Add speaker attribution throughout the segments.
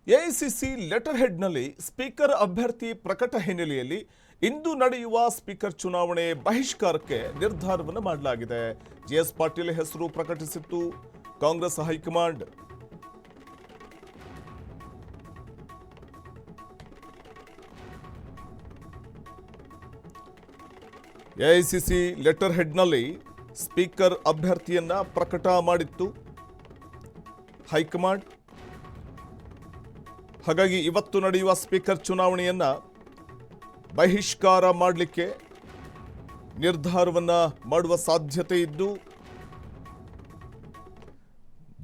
Speaker 1: AICC letter ಹೆಡ್ನಲ್ಲಿ speaker ಅಭ್ಯರ್ಥಿ ಪ್ರಕಟ ಹಿನ್ನೆಲೆಯಲ್ಲಿ ಇಂದು ನಡೆಯುವ ಸ್ಪೀಕರ್ ಚುನಾವಣೆ ಬಹಿಷ್ಕಾರಕ್ಕೆ ನಿರ್ಧಾರವನ್ನು ಮಾಡಲಾಗಿದೆ. ಜಿಎಸ್ ಪಾಟೀಲ್ ಹೆಸರು ಪ್ರಕಟಿಸಿತ್ತು ಕಾಂಗ್ರೆಸ್ ಹೈಕಮಾಂಡ್. ಎಐಸಿಸಿ ಲೆಟರ್ ಹೆಡ್ನಲ್ಲಿ ಸ್ಪೀಕರ್ ಅಭ್ಯರ್ಥಿಯನ್ನ ಪ್ರಕಟ ಮಾಡಿತ್ತು ಹೈಕಮಾಂಡ್. ಹಾಗಾಗಿ ಇವತ್ತು ನಡೆಯುವ ಸ್ಪೀಕರ್ ಚುನಾವಣೆಯನ್ನ ಬಹಿಷ್ಕಾರ ಮಾಡಲಿಕ್ಕೆ ನಿರ್ಧಾರವನ್ನ ಮಾಡುವ ಸಾಧ್ಯತೆ ಇದ್ದು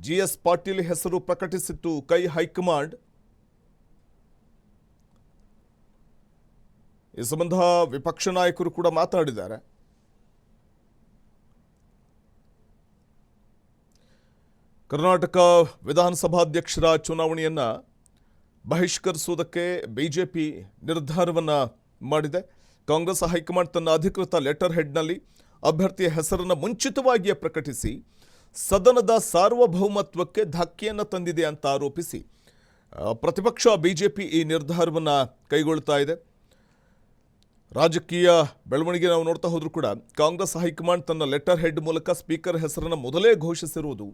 Speaker 1: ಜಿಎಸ್ ಪಾಟೀಲ್ ಹೆಸರು ಪ್ರಕಟಿಸಿತ್ತು ಹೈಕಮಾಂಡ್. ಈ ಸಂಬಂಧ ವಿಪಕ್ಷ ನಾಯಕರು ಕೂಡ ಮಾತಾಡಿದ್ದಾರೆ. ಕರ್ನಾಟಕ ವಿಧಾನಸಭಾಧ್ಯಕ್ಷರ ಚುನಾವಣೆಯನ್ನ ಬಹಿಷ್ಕರಿಸುವುದಕ್ಕೆ ಬಿಜೆಪಿ ನಿರ್ಧಾರವನ್ನು ಮಾಡಿದೆ. ಕಾಂಗ್ರೆಸ್ ಹೈಕಮಾಂಡ್ ತನ್ನ ಅಧಿಕೃತ ಲೆಟರ್ ಹೆಡ್ನಲ್ಲಿ ಅಭ್ಯರ್ಥಿಯ ಹೆಸರನ್ನು ಮುಂಚಿತವಾಗಿಯೇ ಪ್ರಕಟಿಸಿ ಸದನದ ಸಾರ್ವಭೌಮತ್ವಕ್ಕೆ ಧಕ್ಕೆಯನ್ನು ತಂದಿದೆ ಅಂತ ಆರೋಪಿಸಿ ಪ್ರತಿಪಕ್ಷ ಬಿಜೆಪಿ ಈ ನಿರ್ಧಾರವನ್ನು ಕೈಗೊಳ್ತಾ ಇದೆ. ರಾಜಕೀಯ ಬೆಳವಣಿಗೆ ನಾವು ನೋಡ್ತಾ ಹೋದ್ರೂ ಕೂಡ ಕಾಂಗ್ರೆಸ್ ಹೈಕಮಾಂಡ್ ತನ್ನ ಲೆಟರ್ ಹೆಡ್ ಮೂಲಕ ಸ್ಪೀಕರ್ ಹೆಸರನ್ನು ಮೊದಲೇ ಘೋಷಿಸಿರುವುದು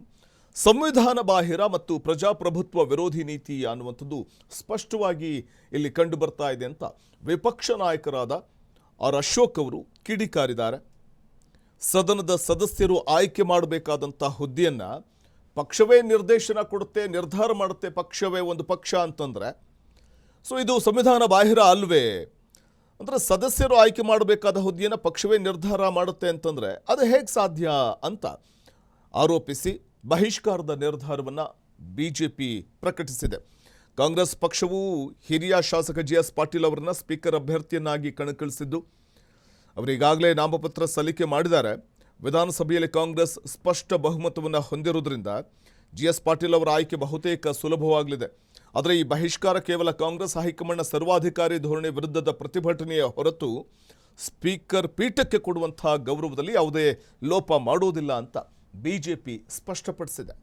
Speaker 1: ಸಂವಿಧಾನ ಬಾಹಿರ ಮತ್ತು ಪ್ರಜಾಪ್ರಭುತ್ವ ವಿರೋಧಿ ನೀತಿ ಅನ್ನುವಂಥದ್ದು ಸ್ಪಷ್ಟವಾಗಿ ಇಲ್ಲಿ ಕಂಡು ಬರ್ತಾ ಇದೆ ಅಂತ ವಿಪಕ್ಷ ನಾಯಕರಾದ ಆರ್ ಅಶೋಕ್ ಅವರು ಕಿಡಿಕಾರಿದ್ದಾರೆ. ಸದನದ ಸದಸ್ಯರು ಆಯ್ಕೆ ಮಾಡಬೇಕಾದಂಥ ಹುದ್ದೆಯನ್ನ ಪಕ್ಷವೇ ನಿರ್ದೇಶನ ಕೊಡುತ್ತೆ, ನಿರ್ಧಾರ ಮಾಡುತ್ತೆ, ಪಕ್ಷವೇ ಒಂದು ಪಕ್ಷ ಅಂತಂದ್ರೆ ಸೊ ಇದು ಸಂವಿಧಾನ ಬಾಹಿರ ಅಲ್ವೇ? ಅಂದರೆ ಸದಸ್ಯರು ಆಯ್ಕೆ ಮಾಡಬೇಕಾದ ಹುದ್ದೆಯನ್ನು ಪಕ್ಷವೇ ನಿರ್ಧಾರ ಮಾಡುತ್ತೆ ಅಂತಂದರೆ ಅದು ಹೇಗೆ ಸಾಧ್ಯ ಅಂತ ಆರೋಪಿಸಿ ಬಹಿಷ್ಕಾರದ ನಿರ್ಧಾರವನ್ನು ಬಿಜೆಪಿ ಪ್ರಕಟಿಸಿದೆ. ಕಾಂಗ್ರೆಸ್ ಪಕ್ಷವು ಹಿರಿಯ ಶಾಸಕ ಜಿಎಸ್ ಪಾಟೀಲ್ ಅವರನ್ನು ಸ್ಪೀಕರ್ ಅಭ್ಯರ್ಥಿಯನ್ನಾಗಿ ಕಣಕ್ಕಿಳಿಸಿದ್ದು ಅವರು ಈಗಾಗಲೇ ನಾಮಪತ್ರ ಸಲ್ಲಿಕೆ ಮಾಡಿದ್ದಾರೆ. ವಿಧಾನಸಭೆಯಲ್ಲಿ ಕಾಂಗ್ರೆಸ್ ಸ್ಪಷ್ಟ ಬಹುಮತವನ್ನು ಹೊಂದಿರುವುದರಿಂದ ಜಿಎಸ್ ಪಾಟೀಲ್ ಅವರ ಆಯ್ಕೆ ಬಹುತೇಕ ಸುಲಭವಾಗಲಿದೆ. ಆದರೆ ಈ ಬಹಿಷ್ಕಾರ ಕೇವಲ ಕಾಂಗ್ರೆಸ್ ಹೈಕಮಾಂಡ್ನ ಸರ್ವಾಧಿಕಾರಿ ಧೋರಣೆ ವಿರುದ್ಧದ ಪ್ರತಿಭಟನೆಯ ಹೊರತು ಸ್ಪೀಕರ್ ಪೀಠಕ್ಕೆ ಕೊಡುವಂತಹ ಗೌರವದಲ್ಲಿ ಯಾವುದೇ ಲೋಪ ಮಾಡುವುದಿಲ್ಲ ಅಂತ ಬಿಜೆಪಿ ಸ್ಪಷ್ಟಪಡಿಸಿದೆ.